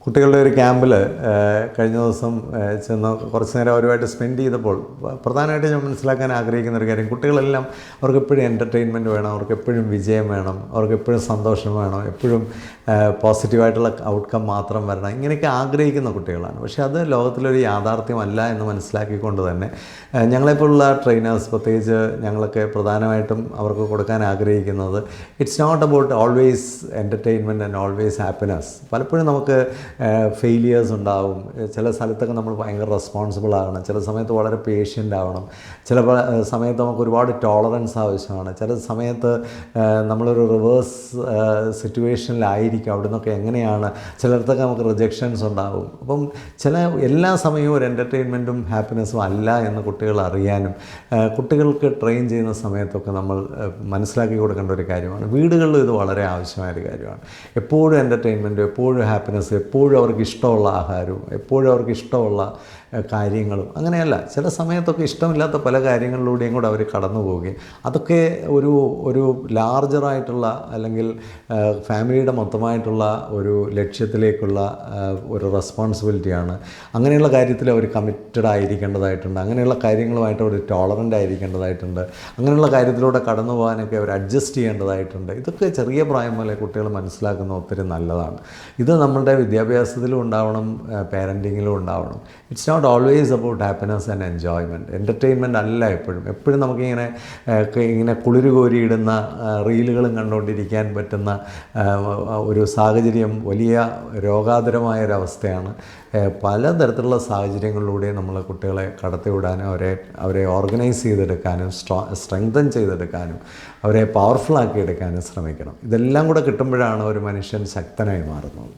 കുട്ടികളുടെ ഒരു ക്യാമ്പിൽ കഴിഞ്ഞ ദിവസം ചെന്ന് കുറച്ച് നേരം അവരുമായിട്ട് സ്പെൻഡ് ചെയ്തപ്പോൾ പ്രധാനമായിട്ട് ഞാൻ മനസ്സിലാക്കാൻ ആഗ്രഹിക്കുന്ന ഒരു കാര്യം, കുട്ടികളെല്ലാം അവർക്കെപ്പോഴും എൻ്റർടൈൻമെൻറ്റ് വേണം, അവർക്കെപ്പോഴും വിജയം വേണം, അവർക്കെപ്പോഴും സന്തോഷം വേണം, എപ്പോഴും പോസിറ്റീവായിട്ടുള്ള ഔട്ട്കം മാത്രം വരണം, ഇങ്ങനെയൊക്കെ ആഗ്രഹിക്കുന്ന കുട്ടികളാണ്. പക്ഷേ അത് ലോകത്തിലൊരു യാഥാർത്ഥ്യമല്ല എന്ന് മനസ്സിലാക്കിക്കൊണ്ട് തന്നെ ഞങ്ങളെപ്പോലുള്ള ട്രെയിനേഴ്സ്, പ്രത്യേകിച്ച് ഞങ്ങളൊക്കെ പ്രധാനമായിട്ടും അവർക്ക് കൊടുക്കാൻ ആഗ്രഹിക്കുന്നത്, it's not about always entertainment and always happiness. പലപ്പോഴും നമുക്ക് ഫെയിലിയേഴ്സ് ഉണ്ടാവും, ചില സ്ഥലത്തൊക്കെ നമ്മൾ ഭയങ്കര റെസ്പോൺസിബിൾ ആകണം, ചില സമയത്ത് വളരെ പേഷ്യൻ്റ് ആവണം, ചില സമയത്ത് നമുക്ക് ഒരുപാട് ടോളറൻസ് ആവശ്യമാണ്, ചില സമയത്ത് നമ്മളൊരു റിവേഴ്സ് സിറ്റുവേഷനിലായിരിക്കും. അവിടെ നിന്നൊക്കെ എങ്ങനെയാണ്, ചിലയിടത്തൊക്കെ നമുക്ക് റിജക്ഷൻസ് ഉണ്ടാവും. അപ്പം എല്ലാ സമയവും ഒരു എൻ്റർടൈൻമെൻറ്റും ഹാപ്പിനെസ്സും അല്ല എന്ന് കുട്ടികൾ അറിയാനും കുട്ടികൾക്ക് ട്രെയിൻ ചെയ്യുന്ന സമയത്തൊക്കെ നമ്മൾ മനസ്സിലാക്കി കൊടുക്കേണ്ട ഒരു കാര്യമാണ്. വീടുകളിലും ഇത് വളരെ ആവശ്യമായൊരു കാര്യമാണ്. എപ്പോഴും എൻ്റർടൈൻമെൻറ്റും എപ്പോഴും ഹാപ്പിനെസ്സും എപ്പോഴും അവർക്ക് ഇഷ്ടമുള്ള ആഹാരവും എപ്പോഴും അവർക്ക് ഇഷ്ടമുള്ള കാര്യങ്ങളും അങ്ങനെയല്ല, ചില സമയത്തൊക്കെ ഇഷ്ടമില്ലാത്ത പല കാര്യങ്ങളിലൂടെയും കൂടെ അവർ കടന്നു പോവുകയും അതൊക്കെ ഒരു ലാർജറായിട്ടുള്ള അല്ലെങ്കിൽ ഫാമിലിയുടെ മൊത്തമായിട്ടുള്ള ഒരു ലക്ഷ്യത്തിലേക്കുള്ള ഒരു റെസ്പോൺസിബിലിറ്റിയാണ്. അങ്ങനെയുള്ള കാര്യത്തിൽ അവർ കമ്മിറ്റഡ് ആയിരിക്കേണ്ടതായിട്ടുണ്ട്, അങ്ങനെയുള്ള കാര്യങ്ങളുമായിട്ട് അവർ ടോളറൻ്റ് ആയിരിക്കേണ്ടതായിട്ടുണ്ട്, അങ്ങനെയുള്ള കാര്യത്തിലൂടെ കടന്നു പോകാനൊക്കെ അവർ അഡ്ജസ്റ്റ് ചെയ്യേണ്ടതായിട്ടുണ്ട്. ഇതൊക്കെ ചെറിയ പ്രായം മുതലേ കുട്ടികൾ മനസ്സിലാക്കുന്ന ഒത്തിരി നല്ലതാണ്. ഇത് നമ്മളുടെ വിദ്യാഭ്യാസത്തിലും ഉണ്ടാവണം, പാരൻറ്റിങ്ങിലും ഉണ്ടാവണം. It's not always about happiness and enjoyment. Entertainment അല്ല എപ്പോഴും നമുക്കിങ്ങനെ കുളിര് കോരിയിടുന്ന റീലുകളും കണ്ടുകൊണ്ടിരിക്കാൻ പറ്റുന്ന ഒരു സാഹചര്യം വലിയ രോഗാതുരമായൊരവസ്ഥയാണ്. പലതരത്തിലുള്ള സാഹചര്യങ്ങളിലൂടെ നമ്മൾ കുട്ടികളെ കടത്തിവിടാനും അവരെ ഓർഗനൈസ് ചെയ്തെടുക്കാനും സ്ട്രെങ്തൻ ചെയ്തെടുക്കാനും അവരെ പവർഫുള്ളാക്കി എടുക്കാനും ശ്രമിക്കണം. ഇതെല്ലാം കൂടെ കിട്ടുമ്പോഴാണ് ഒരു മനുഷ്യൻ ശക്തനായി മാറുന്നത്.